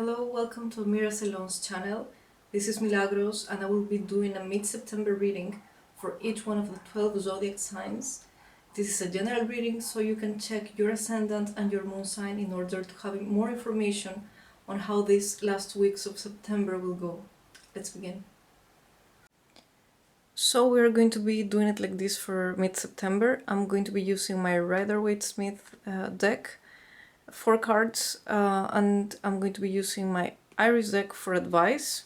Hello, welcome to Amira Salon's channel. This is Milagros and I will be doing a mid-September reading for each one of the 12 zodiac signs. This is a general reading so you can check your ascendant and your moon sign in order to have more information on how these last weeks of September will go. Let's begin. So we're going to be doing it like this for mid-September. I'm going to be using my Rider-Waite-Smith deck, 4 cards, and I'm going to be using my Iris deck for advice.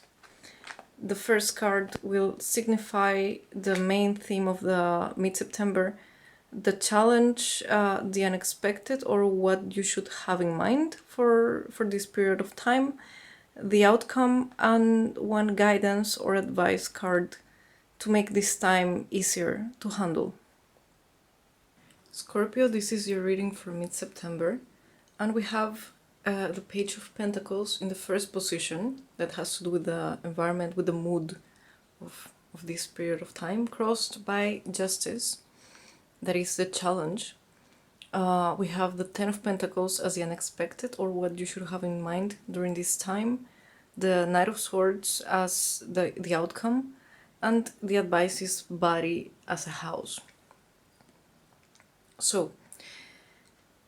The first card will signify the main theme of the mid-September, the challenge, the unexpected, or what you should have in mind for this period of time, the outcome, and one guidance or advice card to make this time easier to handle. Scorpio, this is your reading for mid-September, and we have the Page of Pentacles in the first position that has to do with the environment, with the mood of this period of time, crossed by Justice, that is the challenge. We have the Ten of Pentacles as the unexpected, or what you should have in mind during this time, the Knight of Swords as the outcome, and the advice is body as a house. So,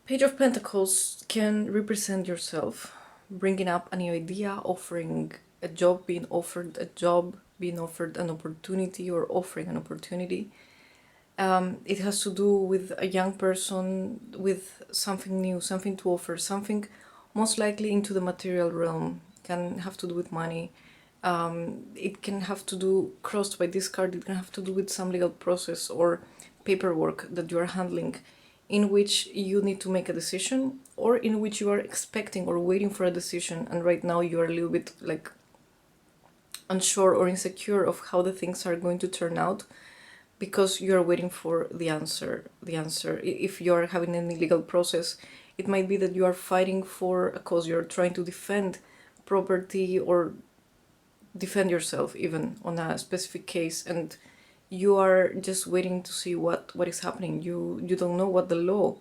Page of Pentacles can represent yourself, bringing up a new idea, offering a job, being offered a job, being offered an opportunity, or offering an opportunity. It has to do with a young person with something new, something to offer, something most likely into the material realm. Can have to do with money. It can have to do, crossed by this card, it can have to do with some legal process or paperwork that you are handling, in which you need to make a decision, or in which you are expecting or waiting for a decision, and right now you are a little bit like unsure or insecure of how the things are going to turn out, because you are waiting for the answer. If you are having any legal process, it might be that you are fighting for a cause, you're trying to defend property or defend yourself even on a specific case, and you are just waiting to see what is happening. You don't know what the law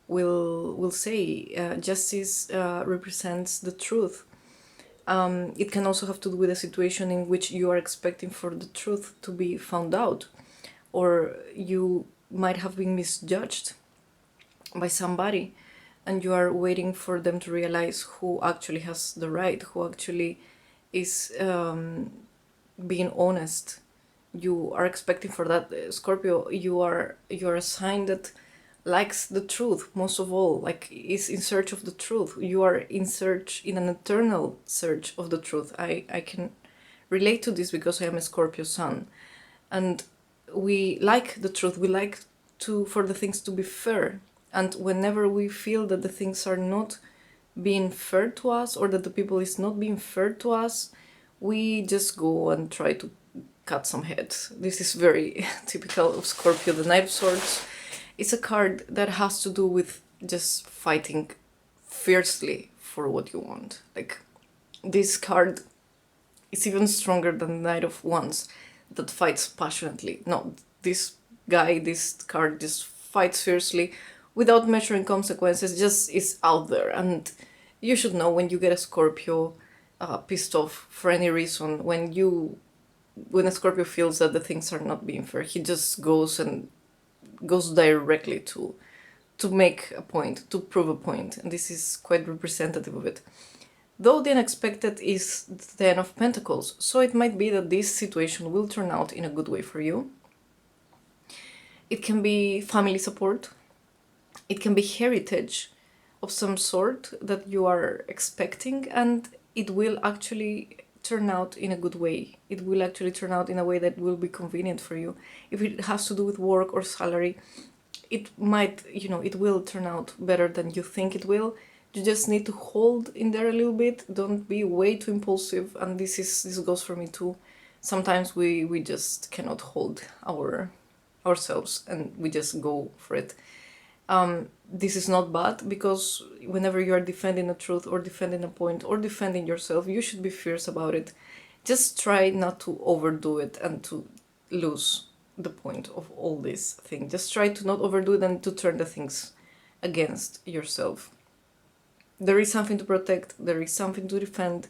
will say. Justice represents the truth. It can also have to do with a situation in which you are expecting for the truth to be found out, or you might have been misjudged by somebody and you are waiting for them to realize who actually has the right, who actually is being honest. You are expecting for that. Scorpio, you are a sign that likes the truth most of all, like is in search of the truth. You are in an eternal search of the truth. I can relate to this because I am a Scorpio sun, and we like the truth. We like for the things to be fair, and whenever we feel that the things are not being fair to us, or that the people is not being fair to us, we just go and try to cut some heads. This is very typical of Scorpio. The Knight of Swords is a card that has to do with just fighting fiercely for what you want. Like, this card is even stronger than the Knight of Wands that fights passionately. No, this card just fights fiercely without measuring consequences, just is out there. And you should know when you get a Scorpio pissed off for any reason, when a Scorpio feels that the things are not being fair, he just goes directly to make a point, to prove a point, and this is quite representative of it. Though the unexpected is the Ten of Pentacles, so it might be that this situation will turn out in a good way for you. It can be family support, it can be heritage of some sort that you are expecting, and it will actually turn out in a good way. It will actually turn out in a way that will be convenient for you. If it has to do with work or salary, it might, it will turn out better than you think it will. You just need to hold in there a little bit. Don't be way too impulsive, and this goes for me too. Sometimes we just cannot hold ourselves and we just go for it. This is not bad, because whenever you are defending a truth or defending a point or defending yourself, you should be fierce about it. Just try not to overdo it and to lose the point of all this thing. Just try to not overdo it and to turn the things against yourself. There is something to protect, there is something to defend.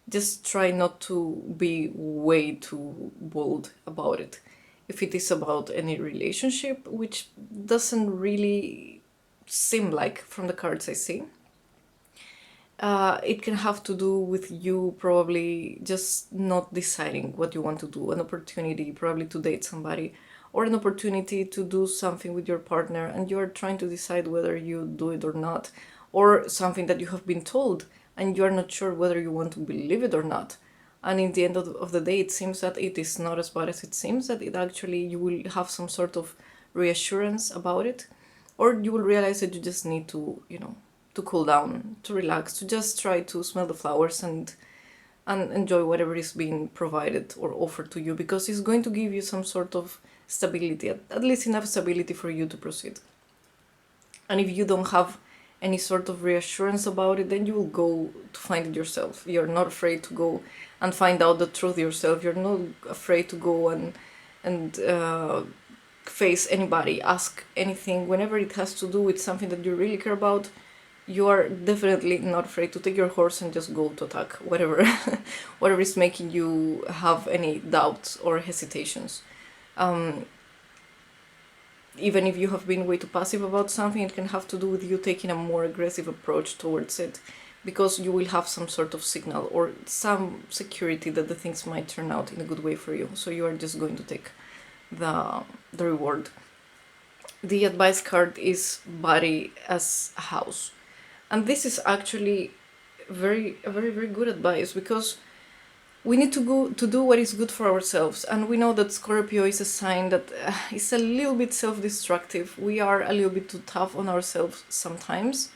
Just try not to be way too bold about it. If it is about any relationship, which doesn't really seem like from the cards I see, it can have to do with you probably just not deciding what you want to do, an opportunity probably to date somebody, or an opportunity to do something with your partner, and you are trying to decide whether you do it or not, or something that you have been told and you are not sure whether you want to believe it or not. And in the end of the day, it seems that it is not as bad as it seems, that it actually, you will have some sort of reassurance about it, or you will realize that you just need to, to cool down, to relax, to just try to smell the flowers and enjoy whatever is being provided or offered to you, because it's going to give you some sort of stability, at least enough stability for you to proceed. And if you don't have any sort of reassurance about it, then you will go to find it yourself. You're not afraid to go and find out the truth yourself. You're not afraid to go and face anybody, ask anything. Whenever it has to do with something that you really care about, you are definitely not afraid to take your horse and just go to attack whatever whatever is making you have any doubts or hesitations. Even if you have been way too passive about something, it can have to do with you taking a more aggressive approach towards it, because you will have some sort of signal or some security that the things might turn out in a good way for you. So you are just going to take the reward. The advice card is body as a house. And this is actually very good advice, because we need to go to do what is good for ourselves. And we know that Scorpio is a sign that is a little bit self-destructive. We are a little bit too tough on ourselves sometimes,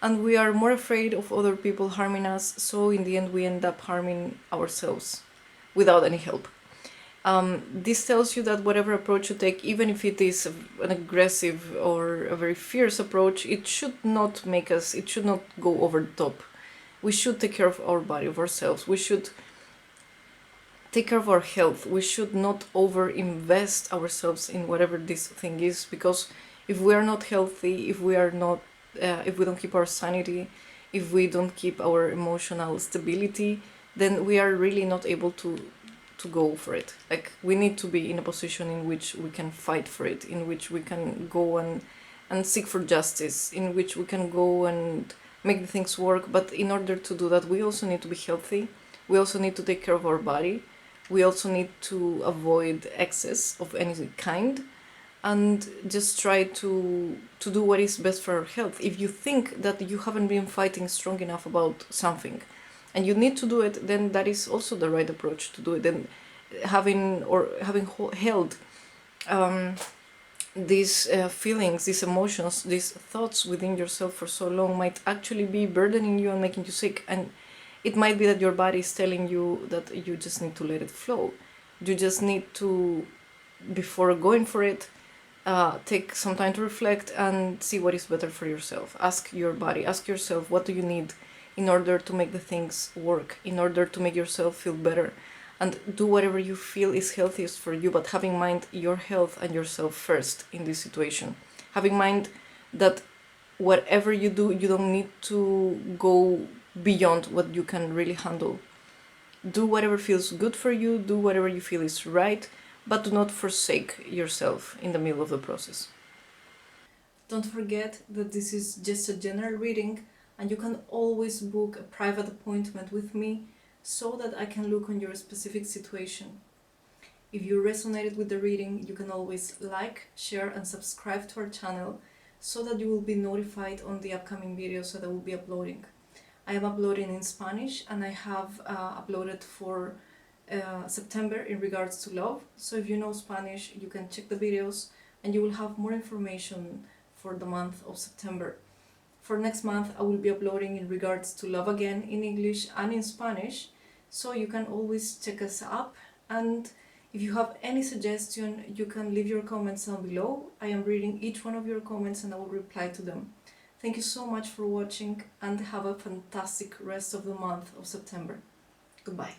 and we are more afraid of other people harming us. So in the end, we end up harming ourselves without any help. This tells you that whatever approach you take, even if it is an aggressive or a very fierce approach, it should not make us, it should not go over the top. We should take care of our body, of ourselves. We should take care of our health. We should not over invest ourselves in whatever this thing is, because if we are not healthy, if we are not, if we don't keep our sanity, if we don't keep our emotional stability, then we are really not able to go for it. Like, we need to be in a position in which we can fight for it, in which we can go and seek for justice, in which we can go and make the things work. But in order to do that, we also need to be healthy. We also need to take care of our body. We also need to avoid excess of any kind, and just try to do what is best for our health. If you think that you haven't been fighting strong enough about something and you need to do it, then that is also the right approach to do it. And having held these feelings, these emotions, these thoughts within yourself for so long might actually be burdening you and making you sick. And it might be that your body is telling you that you just need to let it flow. You just need to, before going for it, take some time to reflect and see what is better for yourself. Ask your body, ask yourself, what do you need in order to make the things work, in order to make yourself feel better, and do whatever you feel is healthiest for you, but have in mind your health and yourself first in this situation. Have in mind that whatever you do, you don't need to go beyond what you can really handle. Do whatever feels good for you, do whatever you feel is right, but do not forsake yourself in the middle of the process. Don't forget that this is just a general reading, and you can always book a private appointment with me so that I can look on your specific situation. If you resonated with the reading, you can always like, share and subscribe to our channel so that you will be notified on the upcoming videos that I will be uploading. I am uploading in Spanish, and I have uploaded for September in regards to love. So if you know Spanish, you can check the videos and you will have more information for the month of September. For next month, I will be uploading in regards to love again in English and in Spanish, so you can always check us up. And if you have any suggestion, you can leave your comments down below. I am reading each one of your comments and I will reply to them. Thank you so much for watching, and have a fantastic rest of the month of September. Goodbye.